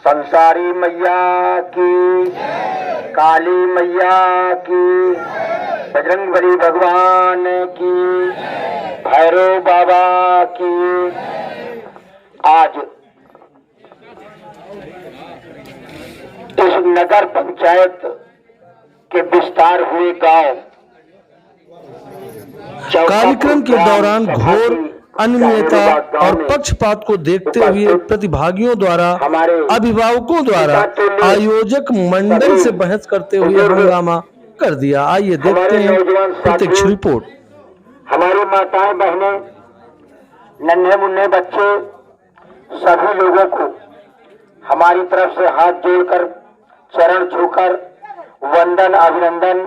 संसारी मैया की, काली मैया की, बजरंगबली भगवान की, भैरव बाबा की। आज इस नगर पंचायत के विस्तार हुए गांव कार्यक्रम के दौरान घोर अनियमितता और पक्षपात को देखते हुए प्रतिभागियों द्वारा, अभिभावकों द्वारा आयोजक मंडल से बहस करते हुए हंगामा कर दिया। आइए देखते हैं प्रत्यक्ष रिपोर्ट। हमारी माताएं बहनें, नन्हे मुन्ने बच्चे, सभी लोगों को हमारी तरफ से हाथ जोड़कर, चरण छूकर वंदन, अभिनंदन,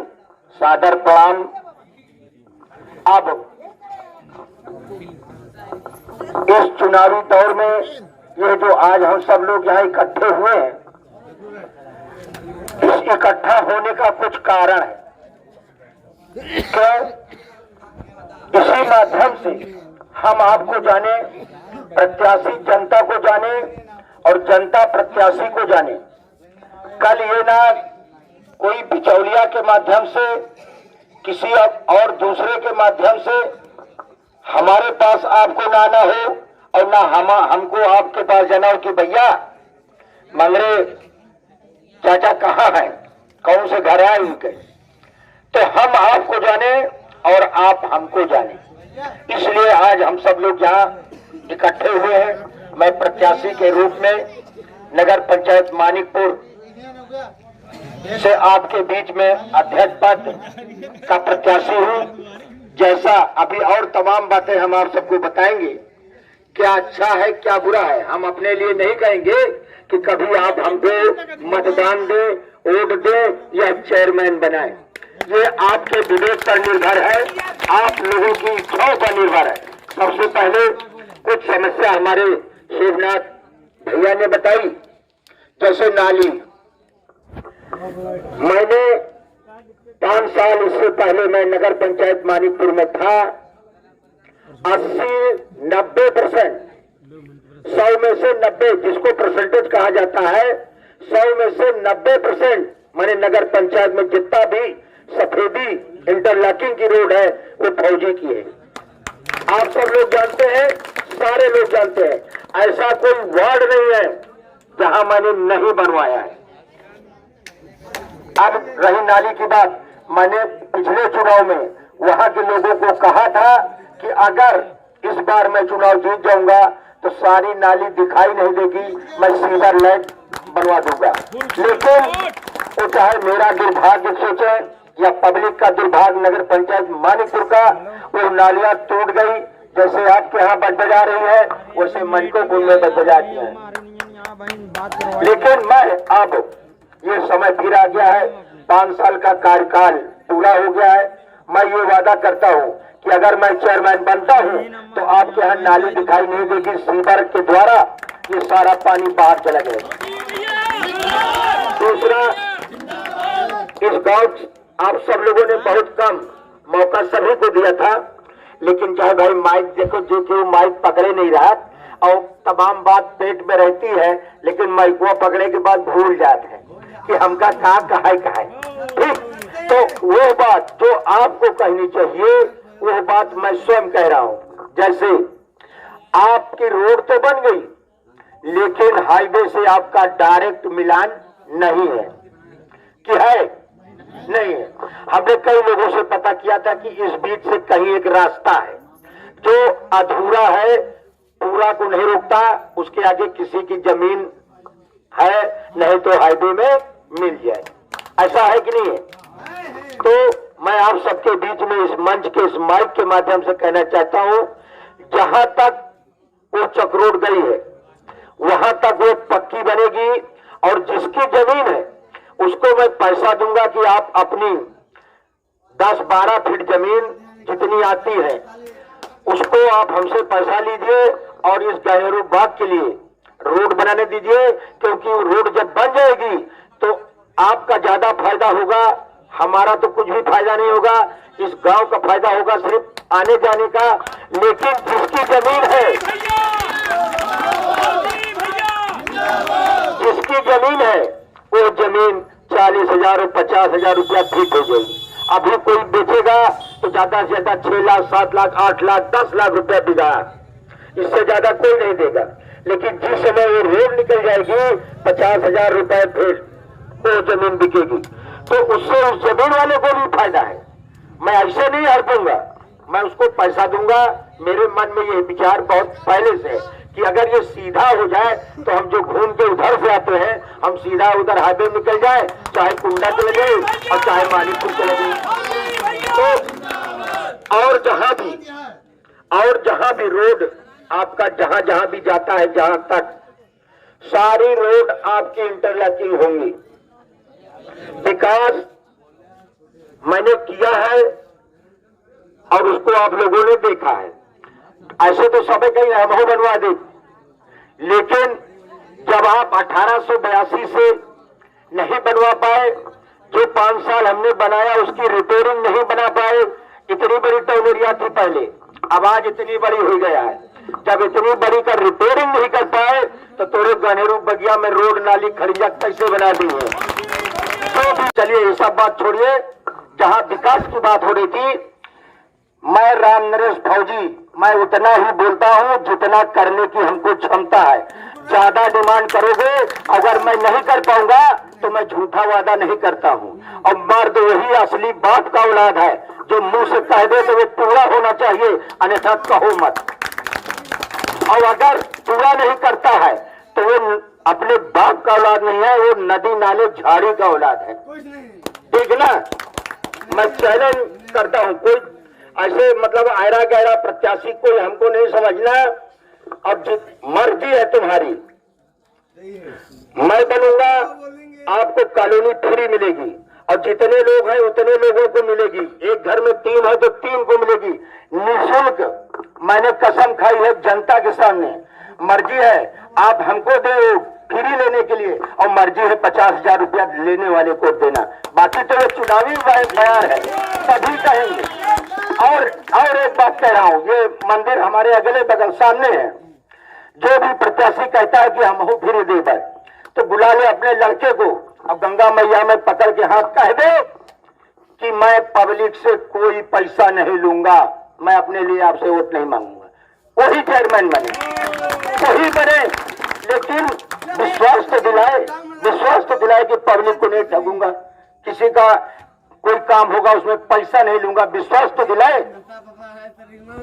सादर प्रणाम। अब इस चुनावी दौर में ये जो आज हम सब लोग यहाँ इकट्ठे हुए हैं, इस इकट्ठा होने का कुछ कारण है। तो इसी माध्यम से हम आपको जाने, प्रत्याशी जनता को जाने और जनता प्रत्याशी को जाने। कल ये ना कोई बिचौलिया के माध्यम से, किसी और दूसरे के माध्यम से हमारे पास आपको ना आना हो और ना हमको आपके पास जाना हो कि भैया मंगरे चाचा कहाँ हैं, कौन से घर आए उनके। तो हम आपको जाने और आप हमको जाने, इसलिए आज हम सब लोग यहाँ इकट्ठे हुए हैं। मैं प्रत्याशी के रूप में नगर पंचायत मानिकपुर से आपके बीच में अध्यक्ष पद का प्रत्याशी हूँ। जैसा अभी और तमाम बातें हम आप सबको बताएंगे, क्या अच्छा है क्या बुरा है। हम अपने लिए नहीं कहेंगे कि कभी आप हमको मतदान दे, वोट दे या चेयरमैन बनाए। ये आपके विवेक पर निर्भर है, आप लोगों की इच्छाओं पर निर्भर है। सबसे पहले कुछ समस्या हमारे शिवनाथ भैया ने बताई, जैसे नाली। मैंने 5 साल इससे पहले मैं नगर पंचायत मानिकपुर में था, 80-90%, 100 में से 90, जिसको परसेंटेज कहा जाता है, 100 में से 90% मैंने नगर पंचायत में जितना भी सफेदी इंटरलॉकिंग की रोड है वो फौजी की है। आप सब लोग जानते हैं, सारे लोग जानते हैं, ऐसा कोई वार्ड नहीं है जहां मैंने नहीं बनवाया है। अब रही नाली की बात, मैंने पिछले चुनाव में वहां के लोगों को कहा था कि अगर इस बार मैं चुनाव जीत जाऊंगा तो सारी नाली दिखाई नहीं देगी, मैं सीवर लाइट बनवा दूंगा। लेकिन वो चाहे मेरा दुर्भाग्य सोचे या पब्लिक का दुर्भाग्य, नगर पंचायत मानिकपुर का, वो नालियां टूट गई। जैसे आपके यहाँ बज बजा रही है वैसे मन को बोलने बज बजाती है। लेकिन मैं अब ये समय फिर आ गया है, 5 साल का कार्यकाल पूरा हो गया है। मैं ये वादा करता हूँ कि अगर मैं चेयरमैन बनता हूँ तो आपके यहाँ नाली दिखाई नहीं देगी, सीवर के द्वारा ये सारा पानी बाहर चला जाएगा। दूसरा, इस गांव आप सब लोगों ने बहुत कम मौका सभी को दिया था, लेकिन चाहे भाई माइक देखो, जो कि माइक पकड़े नहीं रहा और तमाम बात पेट में रहती है, लेकिन माइक को पकड़े के बाद भूल जाते हैं कि हमका कहा है। ठीक, तो वो बात जो आपको कहनी चाहिए वो बात मैं स्वयं कह रहा हूं। जैसे आपकी रोड तो बन गई, लेकिन हाईवे से आपका डायरेक्ट मिलान नहीं है कि है, नहीं है। हमने कई लोगों से पता किया था कि इस बीच से कहीं एक रास्ता है जो अधूरा है, पूरा को नहीं रोकता, उसके आगे किसी की जमीन है, नहीं तो हाईवे में मिल जाए। ऐसा है कि नहीं है? तो मैं आप सबके बीच में इस मंच के, इस माइक के माध्यम से कहना चाहता हूं, जहां तक वो चक रोड गई है वहां तक वो पक्की बनेगी, और जिसकी जमीन है उसको मैं पैसा दूंगा कि आप अपनी 10-12 फीट जमीन जितनी आती है उसको आप हमसे पैसा लीजिए और इस गहेरू बाग के लिए रोड बनाने दीजिए, क्योंकि रोड जब बन जाएगी तो आपका ज्यादा फायदा होगा, हमारा तो कुछ भी फायदा नहीं होगा। इस गांव का फायदा होगा सिर्फ आने जाने का। लेकिन जिसकी जमीन है, जिसकी जमीन है वो जमीन 40,000 और 50,000 रुपया फीट हो जाएगी। अभी कोई बेचेगा तो ज्यादा से ज्यादा 6 लाख 7 लाख 8 लाख 10 लाख रुपया बिगा, इससे ज्यादा कोई नहीं देगा। लेकिन जिस समय वो रोड निकल जाएगी 50,000 रुपए फीट वो जमीन बिकेगी, तो उससे उस जमीन वाले को भी फायदा है। मैं ऐसे नहीं हड़पूंगा, मैं उसको पैसा दूंगा। मेरे मन में ये विचार बहुत पहले से है कि अगर ये सीधा हो जाए तो हम जो घूम के उधर से आते हैं हम सीधा उधर हाईवे निकल जाए, चाहे कुंडा चले जाए और चाहे मानिकपुर चले जाए। तो और जहां भी रोड आपका जहां भी जाता है, जहां तक सारी रोड आपकी इंटरलॉकिंग होंगी। विकास मैंने किया है और उसको आप लोगों ने देखा है। ऐसे तो सब कहीं हम हो बनवा दे, लेकिन जब आप 1882 से नहीं बनवा पाए, जो 5 साल हमने बनाया उसकी रिपेयरिंग नहीं बना पाए। इतनी बड़ी टाउन एरिया थी पहले, अब आज इतनी बड़ी हो गया है। जब इतनी बड़ी का रिपेयरिंग नहीं कर पाए तो थोड़े गनेरू बगिया में रोड नाली खड़िया कैसे बना दी है। तो चलिए ये सब बात छोड़िए, जहां विकास की बात हो रही थी, मैं राम नरेश फौजी, मैं उतना ही बोलता हूं जितना करने की हमको क्षमता है। ज्यादा डिमांड करोगे, अगर मैं नहीं कर पाऊंगा तो मैं झूठा वादा नहीं करता हूं। और मर्द वही असली बाप का औलाद है जो मुंह से कह दे तो वो पूरा होना चाहिए, अन्यथा कहो मत। और अगर पूरा नहीं करता है तो वो अपने बाप का औलाद नहीं है, वो नदी नाले झाड़ी का औलाद है। ठीक ना? मैं चैलेंज करता हूं, कोई ऐसे मतलब आयरा गहरा प्रत्याशी कोई हमको नहीं समझना। अब मर्जी है तुम्हारी, मैं बनूंगा, आपको कॉलोनी फ्री मिलेगी और जितने लोग हैं उतने लोगों को मिलेगी। एक घर में 3 है तो 3 को मिलेगी निःशुल्क। मैंने कसम खाई है जनता के सामने। मर्जी है आप हमको दे फ्री लेने के लिए और मर्जी है 50,000 रुपया लेने वाले को देना। बाकी तो ये चुनावी बयान है, सभी कहेंगे। और एक बात कह रहा हूं, ये मंदिर हमारे अगले बगल सामने है। जो भी प्रत्याशी कहता है कि हम फ्री दे पाए तो बुला ले अपने लड़के को, अब गंगा मैया में पकड़ के हाथ कह दे कि मैं पब्लिक से कोई पैसा नहीं लूंगा, मैं अपने लिए आपसे वोट नहीं मांगूंगा। वही चेयरमैन बने, वही बने, लेकिन विश्वास तो दिलाए कि पब्लिक को नहीं ठगूंगा, किसी का कोई काम होगा उसमें पैसा नहीं लूंगा। विश्वास तो दिलाए,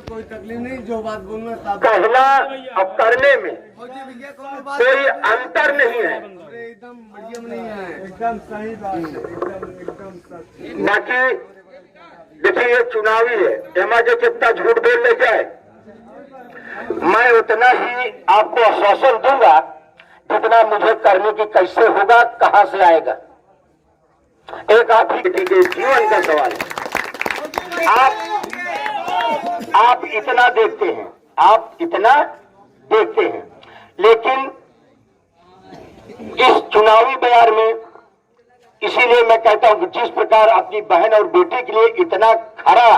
कोई तकलीफ नहीं, जो बात बोलना कहना और करने में कोई अंतर नहीं है। एकदम बढ़िया नहीं है, एकदम सही बात है, एकदम सही। बाकी देखिए ये चुनावी है, एमा जो कितना झूठ बोल ले जाए, मैं उतना ही आपको आश्वासन दूंगा जितना मुझे करने की कैसे होगा, कहां से आएगा। एक आप ही के जीवन का सवाल है। आप इतना देखते हैं, लेकिन इस चुनावी बयान में, इसीलिए मैं कहता हूं कि जिस प्रकार अपनी बहन और बेटी के लिए इतना खरा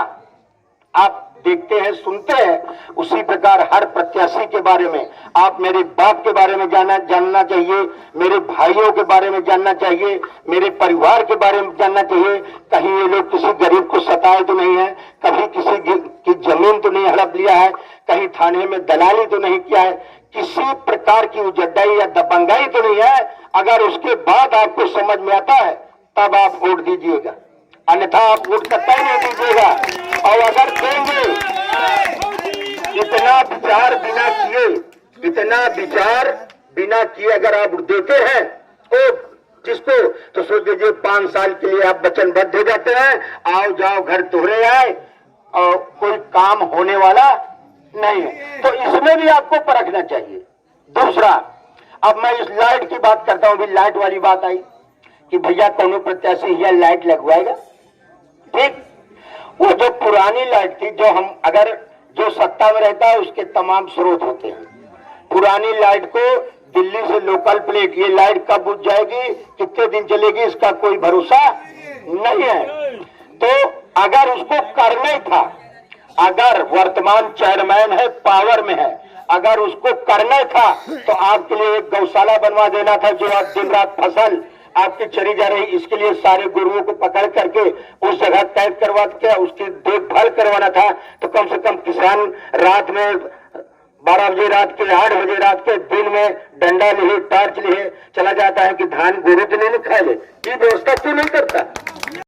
आप देखते हैं, सुनते हैं, उसी प्रकार हर प्रत्याशी के बारे में आप मेरे बाप के बारे में जानना चाहिए, मेरे भाइयों के बारे में जानना चाहिए, मेरे परिवार के बारे में जानना चाहिए। कहीं ये लोग किसी गरीब को सताए तो नहीं है, कभी किसी की जमीन तो नहीं हड़प लिया है, कहीं थाने में दलाली तो नहीं किया है, किसी प्रकार की उजड्डाई या दबंगाई तो नहीं है। अगर उसके बाद आपको समझ में आता है तब आप वोट दीजिएगा, अन्यथा आप वोट कतई नहीं दीजिएगा। और अगर देंगे, इतना विचार बिना किए अगर आप देते हैं तो जिसको, तो सोच लीजिए 5 साल के लिए आप वचनबद्ध हो जाते हैं, आओ जाओ घर तोहरे आए और कोई काम होने वाला नहीं है। तो इसमें भी आपको परखना चाहिए। दूसरा, अब मैं इस लाइट की बात करता हूं, भी लाइट वाली बात आई कि भैया कौन प्रत्याशी यह लाइट लगवाएगा। ठीक, वो जो पुरानी लाइट थी, जो हम अगर जो सत्ता में रहता है उसके तमाम स्रोत होते हैं। पुरानी लाइट को दिल्ली से लोकल प्लेट, ये लाइट कब बुझ जाएगी, कितने दिन चलेगी, इसका कोई भरोसा नहीं है। तो अगर उसको करना ही था, अगर वर्तमान चेयरमैन है, पावर में है, अगर उसको करना था तो आपके लिए एक गौशाला बनवा देना था, जो आप दिन रात फसल आपकी चली जा रही, इसके लिए सारे गुरुओं को पकड़ करके उस जगह कैद करवा के उसकी देखभाल करवाना था। तो कम से कम किसान रात में 12 बजे रात के 8 बजे रात के दिन में डंडा लिए टॉर्च लिए चला जाता है कि धान गुरु तो नहीं खा ले, ये व्यवस्था क्यों नहीं करता?